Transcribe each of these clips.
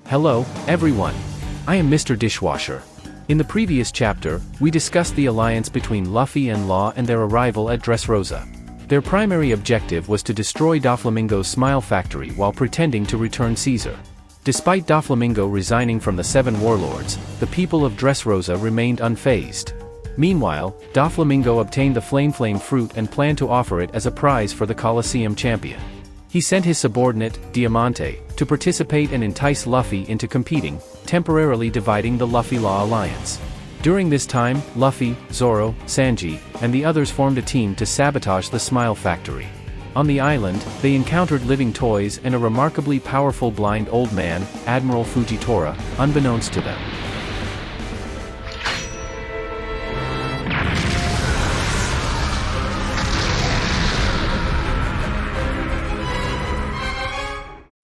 Hello, everyone. I am Mr.Dishwasher. In the previous chapter, we discussed the alliance between Luffy and Law and their arrival at Dressrosa. Their primary objective was to destroy Doflamingo's Smile Factory while pretending to return Caesar. Despite Doflamingo resigning from the Seven Warlords, the people of Dressrosa remained unfazed. Meanwhile, Doflamingo obtained the Flame fruit and planned to offer it as a prize for the Colosseum champion. He sent his subordinate, Diamante, to participate and entice Luffy into competing, temporarily dividing the Luffy-Law alliance. During this time, Luffy, Zoro, Sanji, and the others formed a team to sabotage the Smile Factory. On the island, they encountered living toys and a remarkably powerful blind old man, Admiral Fujitora, unbeknownst to them.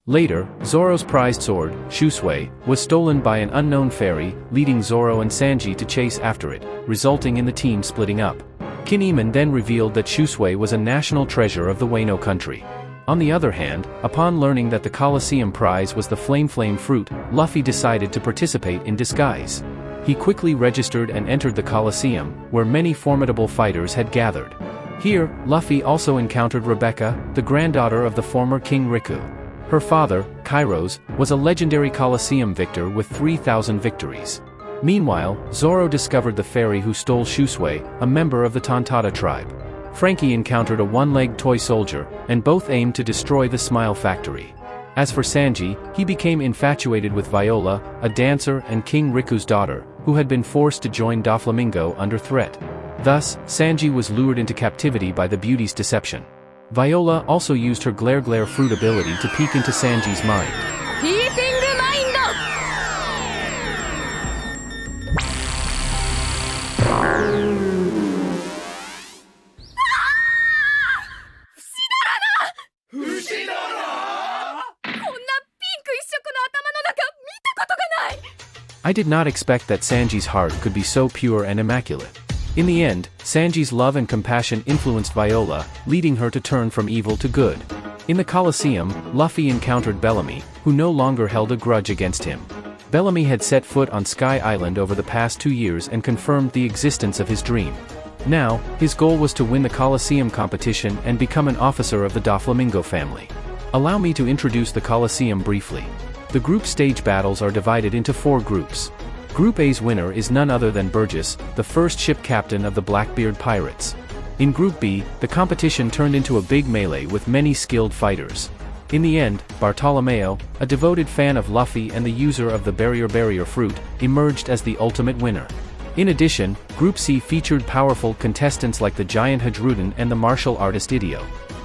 Later, Zoro's prized sword, Shusui, was stolen by an unknown fairy, leading Zoro and Sanji to chase after it, resulting in the team splitting up. Kinemon then revealed that Shusui was a national treasure of the Wano country. On the other hand, upon learning that the Colosseum prize was the Flame fruit, Luffy decided to participate in disguise. He quickly registered and entered the Colosseum, where many formidable fighters had gathered. Here, Luffy also encountered Rebecca, the granddaughter of the former King Riku. Her father, Kairos, was a legendary Colosseum victor with 3,000 victories. Meanwhile, Zoro discovered the fairy who stole Shusui, a member of the Tontada tribe. Frankie encountered a one-legged toy soldier, and both aimed to destroy the Smile Factory. As for Sanji, he became infatuated with Viola, a dancer and King Riku's daughter, who had been forced to join Doflamingo under threat. Thus, Sanji was lured into captivity by the beauty's deception. Viola also used her Glare fruit ability to peek into Sanji's mind. I did not expect that Sanji's heart could be so pure and immaculate. In the end, Sanji's love and compassion influenced Viola, leading her to turn from evil to good. In the Colosseum, Luffy encountered Bellamy, who no longer held a grudge against him. Bellamy had set foot on Sky Island over the past 2 years and confirmed the existence of his dream. Now, his goal was to win the Colosseum competition and become an officer of the Doflamingo family. Allow me to introduce the Colosseum briefly. The group stage battles are divided into 4 groups. Group A's winner is none other than Burgess, the first ship captain of the Blackbeard Pirates. In Group B, the competition turned into a big melee with many skilled fighters. In the end, Bartolomeo, a devoted fan of Luffy and the user of the barrier fruit, emerged as the ultimate winner. In addition, Group C featured powerful contestants like the giant Hadruden and the martial artist Idio.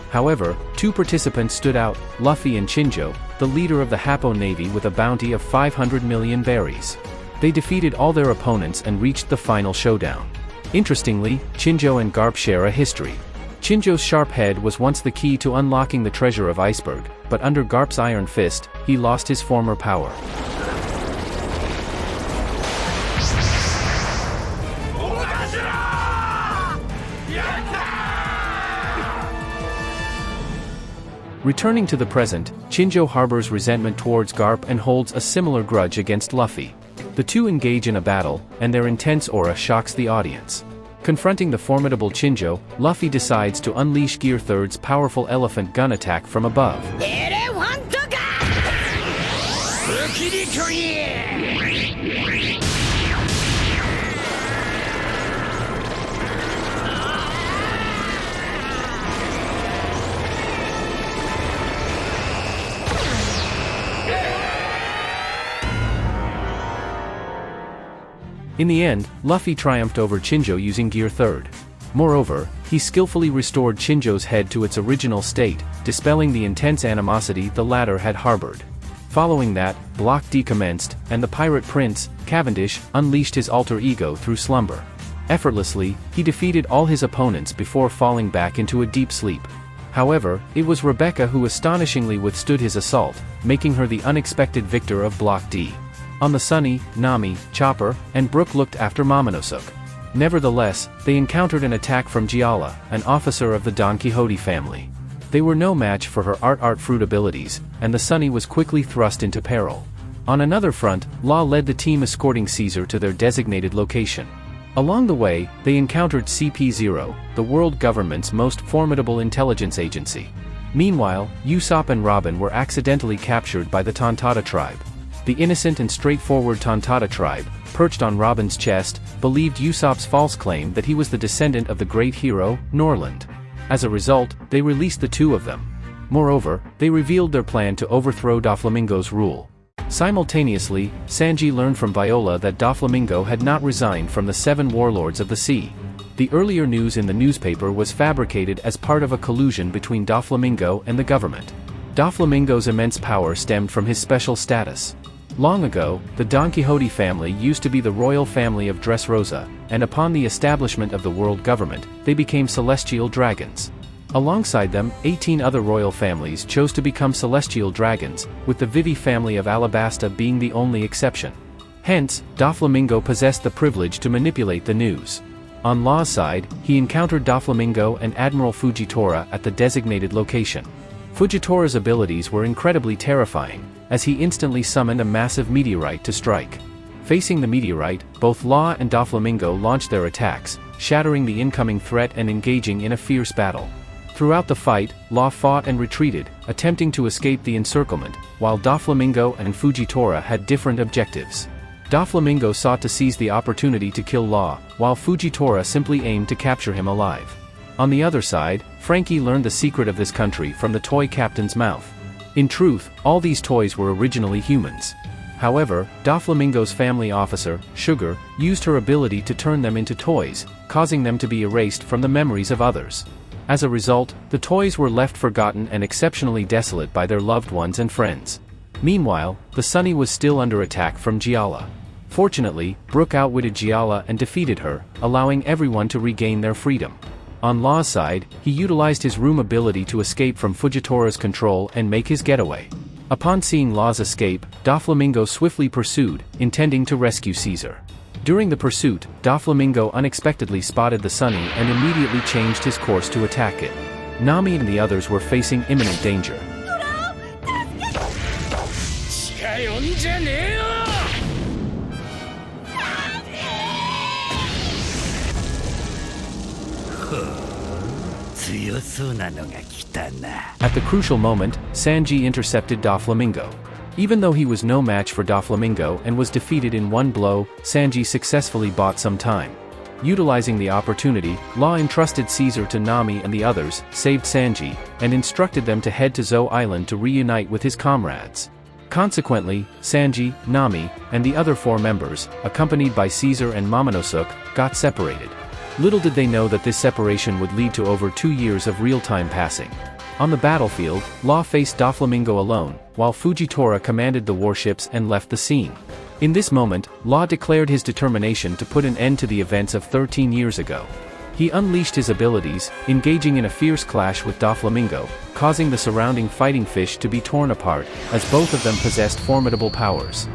However, 2 participants stood out, Luffy and Chinjo, the leader of the Happo Navy with a bounty of 500 million berries. They defeated all their opponents and reached the final showdown. Interestingly, Chinjo and Garp share a history. Chinjo's sharp head was once the key to unlocking the treasure of Iceberg, but under Garp's iron fist, he lost his former power. Returning to the present, Chinjo harbors resentment towards Garp and holds a similar grudge against Luffy. The two engage in a battle, and their intense aura shocks the audience. Confronting the formidable Chinjo, Luffy decides to unleash Gear 3's powerful elephant gun attack from above. In the end, Luffy triumphed over Chinjo using Gear 3. Moreover, he skillfully restored Chinjo's head to its original state, dispelling the intense animosity the latter had harbored. Following that, Block D commenced, and the pirate prince, Cavendish, unleashed his alter ego through slumber. Effortlessly, he defeated all his opponents before falling back into a deep sleep. However, it was Rebecca who astonishingly withstood his assault, making her the unexpected victor of Block D. On the Sunny, Nami, Chopper, and Brook looked after Momonosuke. Nevertheless, they encountered an attack from Giala, an officer of the Don Quixote family. They were no match for her art fruit abilities, and the Sunny was quickly thrust into peril. On another front, Law led the team escorting Caesar to their designated location. Along the way, they encountered CP0, the world government's most formidable intelligence agency. Meanwhile, Usopp and Robin were accidentally captured by the Tontatta tribe. The innocent and straightforward Tontatta tribe, perched on Robin's chest, believed Usopp's false claim that he was the descendant of the great hero, Norland. As a result, they released the two of them. Moreover, they revealed their plan to overthrow Doflamingo's rule. Simultaneously, Sanji learned from Viola that Doflamingo had not resigned from the 7 warlords of the sea. The earlier news in the newspaper was fabricated as part of a collusion between Doflamingo and the government. Doflamingo's immense power stemmed from his special status. Long ago, the Don Quixote family used to be the royal family of Dressrosa, and upon the establishment of the world government, they became celestial dragons. Alongside them, 18 other royal families chose to become celestial dragons, with the Vivi family of Alabasta being the only exception. Hence, Doflamingo possessed the privilege to manipulate the news. On Law's side, he encountered Doflamingo and Admiral Fujitora at the designated location. Fujitora's abilities were incredibly terrifying, as he instantly summoned a massive meteorite to strike. Facing the meteorite, both Law and Doflamingo launched their attacks, shattering the incoming threat and engaging in a fierce battle. Throughout the fight, Law fought and retreated, attempting to escape the encirclement, while Doflamingo and Fujitora had different objectives. Doflamingo sought to seize the opportunity to kill Law, while Fujitora simply aimed to capture him alive. On the other side, Frankie learned the secret of this country from the toy captain's mouth. In truth, all these toys were originally humans. However, Doflamingo's family officer, Sugar, used her ability to turn them into toys, causing them to be erased from the memories of others. As a result, the toys were left forgotten and exceptionally desolate by their loved ones and friends. Meanwhile, the Sunny was still under attack from Giala. Fortunately, Brook outwitted Giala and defeated her, allowing everyone to regain their freedom. On Law's side, he utilized his room ability to escape from Fujitora's control and make his getaway. Upon seeing Law's escape, Doflamingo swiftly pursued, intending to rescue Caesar. During the pursuit, Doflamingo unexpectedly spotted the Sunny and immediately changed his course to attack it. Nami and the others were facing imminent danger. At the crucial moment, Sanji intercepted Doflamingo. Even though he was no match for Doflamingo and was defeated in one blow, Sanji successfully bought some time. Utilizing the opportunity, Law entrusted Caesar to Nami and the others, saved Sanji, and instructed them to head to Zou Island to reunite with his comrades. Consequently, Sanji, Nami, and the other 4 members, accompanied by Caesar and Momonosuke, got separated. Little did they know that this separation would lead to over 2 years of real-time passing. On the battlefield, Law faced Doflamingo alone, while Fujitora commanded the warships and left the scene. In this moment, Law declared his determination to put an end to the events of 13 years ago. He unleashed his abilities, engaging in a fierce clash with Doflamingo, causing the surrounding fighting fish to be torn apart, as both of them possessed formidable powers.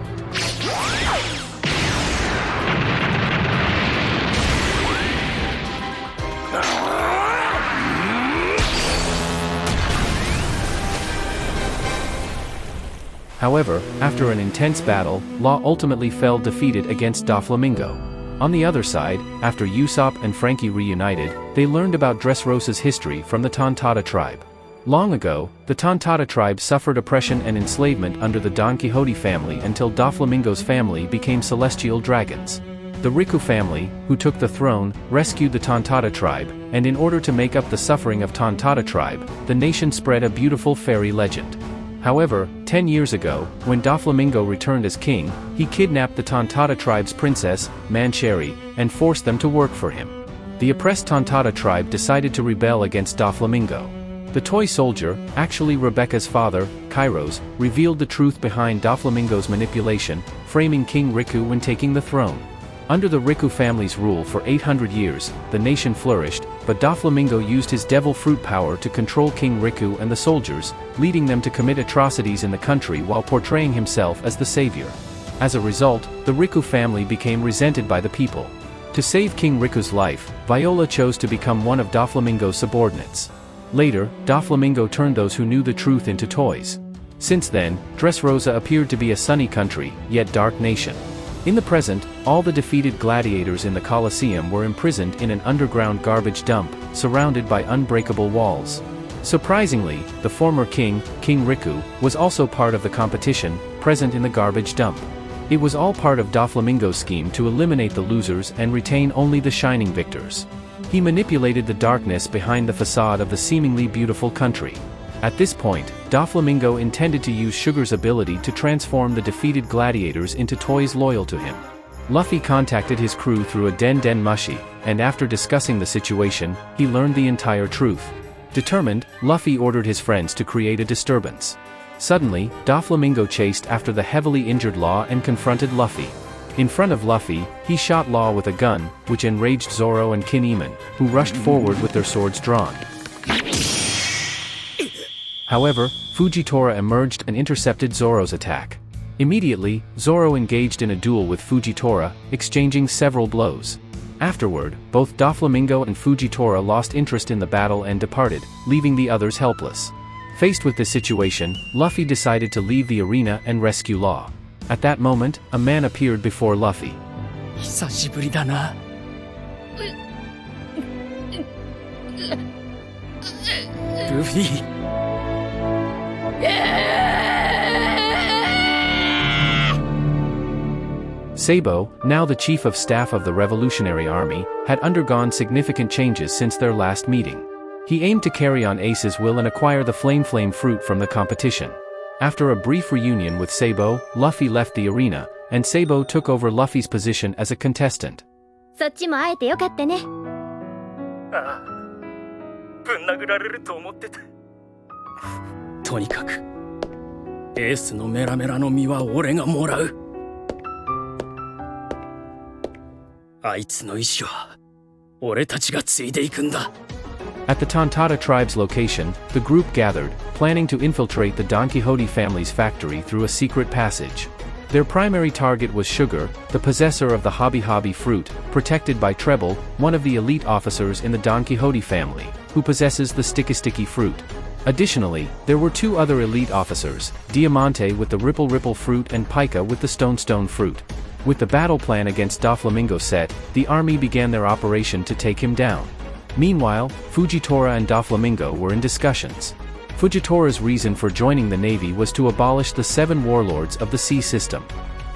However, after an intense battle, Law ultimately fell defeated against Doflamingo. On the other side, after Usopp and Frankie reunited, they learned about Dressrosa's history from the Tontatta tribe. Long ago, the Tontatta tribe suffered oppression and enslavement under the Don Quixote family until Doflamingo's family became celestial dragons. The Riku family, who took the throne, rescued the Tontatta tribe, and in order to make up the suffering of Tontatta tribe, the nation spread a beautiful fairy legend. However, 10 years ago, when Doflamingo returned as king, he kidnapped the Tontatta tribe's princess, Mancheri, and forced them to work for him. The oppressed Tontatta tribe decided to rebel against Doflamingo. The toy soldier, actually Rebecca's father, Kairos, revealed the truth behind Doflamingo's manipulation, framing King Riku when taking the throne. Under the Riku family's rule for 800 years, the nation flourished, but Doflamingo used his devil fruit power to control King Riku and the soldiers, leading them to commit atrocities in the country while portraying himself as the savior. As a result, the Riku family became resented by the people. To save King Riku's life, Viola chose to become one of Doflamingo's subordinates. Later, Doflamingo turned those who knew the truth into toys. Since then, Dressrosa appeared to be a sunny country, yet dark nation. In the present, all the defeated gladiators in the Colosseum were imprisoned in an underground garbage dump, surrounded by unbreakable walls. Surprisingly, the former king, King Riku, was also part of the competition, present in the garbage dump. It was all part of Doflamingo's scheme to eliminate the losers and retain only the shining victors. He manipulated the darkness behind the facade of the seemingly beautiful country. At this point, Doflamingo intended to use Sugar's ability to transform the defeated gladiators into toys loyal to him. Luffy contacted his crew through a Den Mushi, and after discussing the situation, he learned the entire truth. Determined, Luffy ordered his friends to create a disturbance. Suddenly, Doflamingo chased after the heavily injured Law and confronted Luffy. In front of Luffy, he shot Law with a gun, which enraged Zoro and Kinemon, who rushed forward with their swords drawn. However, Fujitora emerged and intercepted Zoro's attack. Immediately, Zoro engaged in a duel with Fujitora, exchanging several blows. Afterward, both Doflamingo and Fujitora lost interest in the battle and departed, leaving the others helpless. Faced with this situation, Luffy decided to leave the arena and rescue Law. At that moment, a man appeared before Luffy. Luffy. Sabo, now the chief of staff of the Revolutionary Army, had undergone significant changes since their last meeting. He aimed to carry on Ace's will and acquire the Flame fruit from the competition. After a brief reunion with Sabo, Luffy left the arena, and Sabo took over Luffy's position as a contestant. そっちも会えてよかったね。ああ、ぶん殴られると思ってた。とにかく、エースのメラメラの実は俺がもらう。あいつの意志は、俺たちが継いでいくんだ。At the Tontada tribe's location, the group gathered, planning to infiltrate the Don Quixote family's factory through a secret passage. Their primary target was Sugar, the possessor of the Hobby fruit, protected by Treble, one of the elite officers in the Don Quixote family, who possesses the Sticky fruit. Additionally, there were two other elite officers, Diamante with the Ripple fruit and Pica with the Stone fruit. With the battle plan against Doflamingo set, the army began their operation to take him down. Meanwhile, Fujitora and Doflamingo were in discussions. Fujitora's reason for joining the navy was to abolish the 7 warlords of the sea system.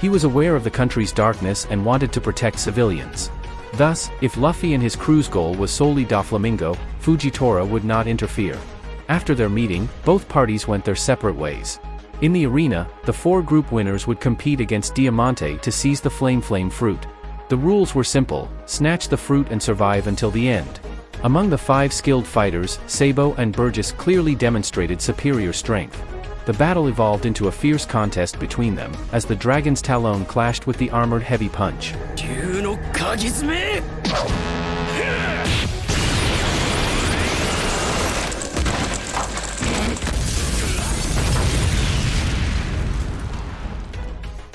He was aware of the country's darkness and wanted to protect civilians. Thus, if Luffy and his crew's goal was solely Doflamingo, Fujitora would not interfere. After their meeting, both parties went their separate ways. In the arena, the 4 group winners would compete against Diamante to seize the Flame fruit. The rules were simple: snatch the fruit and survive until the end. Among the 5 skilled fighters, Sabo and Burgess clearly demonstrated superior strength. The battle evolved into a fierce contest between them, as the Dragon's Talon clashed with the armored Heavy Punch.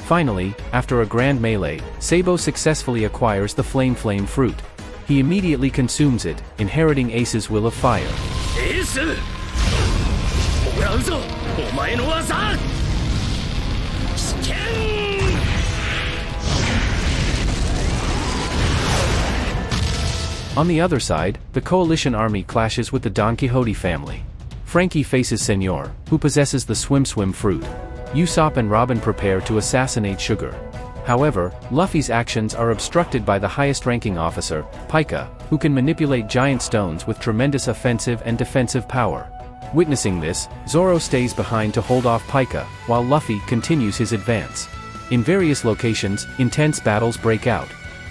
Finally, after a grand melee, Sabo successfully acquires the Flame fruit. He immediately consumes it, inheriting Ace's will of fire. Ace! On the other side, the coalition army clashes with the Don Quixote family. Frankie faces Senor, who possesses the Swim fruit. Usopp and Robin prepare to assassinate Sugar. However, Luffy's actions are obstructed by the highest-ranking officer, Pica, who can manipulate giant stones with tremendous offensive and defensive power. Witnessing this, Zoro stays behind to hold off Pica, while Luffy continues his advance. In various locations, intense battles break out.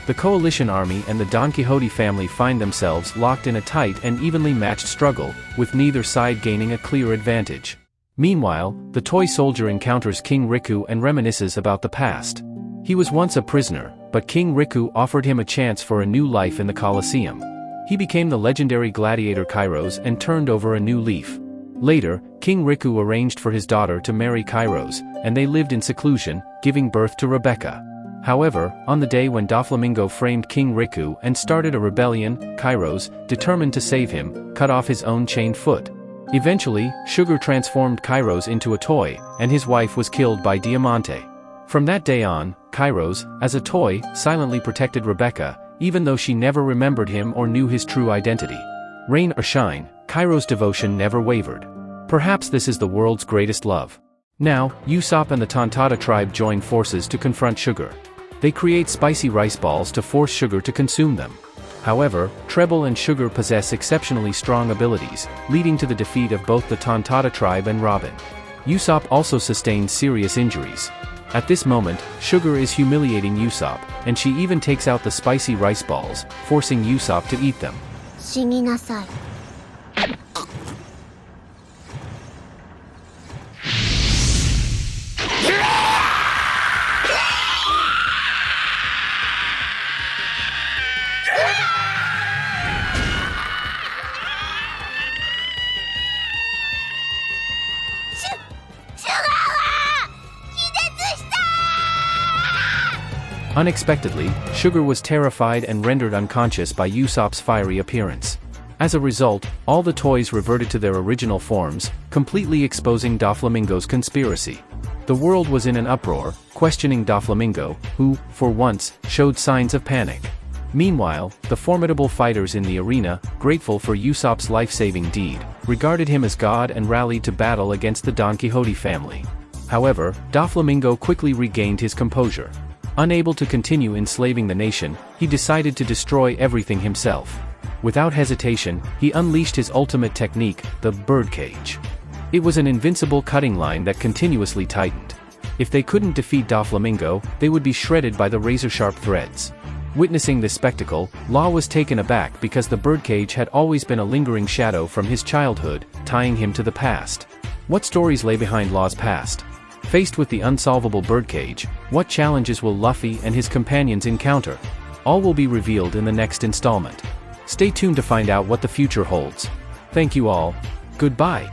The coalition army and the Don Quixote family find themselves locked in a tight and evenly matched struggle, with neither side gaining a clear advantage. Meanwhile, the toy soldier encounters King Riku and reminisces about the past. He was once a prisoner, but King Riku offered him a chance for a new life in the Colosseum. He became the legendary gladiator Kairos and turned over a new leaf. Later, King Riku arranged for his daughter to marry Kairos, and they lived in seclusion, giving birth to Rebecca. However, on the day when Doflamingo framed King Riku and started a rebellion, Kairos, determined to save him, cut off his own chained foot. Eventually, Sugar transformed Kairos into a toy, and his wife was killed by Diamante. From that day on, Kairos, as a toy, silently protected Rebecca, even though she never remembered him or knew his true identity. Rain or shine, Kairos' devotion never wavered. Perhaps this is the world's greatest love. Now, Usopp and the Tontada tribe join forces to confront Sugar. They create spicy rice balls to force Sugar to consume them. However, Treble and Sugar possess exceptionally strong abilities, leading to the defeat of both the Tontada tribe and Robin. Usopp also sustains serious injuries. At this moment, Sugar is humiliating Usopp, and she even takes out the spicy rice balls, forcing Usopp to eat them. 死になさい。Unexpectedly, Sugar was terrified and rendered unconscious by Usopp's fiery appearance. As a result, all the toys reverted to their original forms, completely exposing Doflamingo's conspiracy. The world was in an uproar, questioning Doflamingo, who, for once, showed signs of panic. Meanwhile, the formidable fighters in the arena, grateful for Usopp's life-saving deed, regarded him as god and rallied to battle against the Don Quixote family. However, Doflamingo quickly regained his composure. Unable to continue enslaving the nation, he decided to destroy everything himself. Without hesitation, he unleashed his ultimate technique, the birdcage. It was an invincible cutting line that continuously tightened. If they couldn't defeat Doflamingo, they would be shredded by the razor-sharp threads. Witnessing this spectacle, Law was taken aback because the birdcage had always been a lingering shadow from his childhood, tying him to the past. What stories lay behind Law's past? Faced with the unsolvable birdcage, what challenges will Luffy and his companions encounter? All will be revealed in the next installment. Stay tuned to find out what the future holds. Thank you all. Goodbye.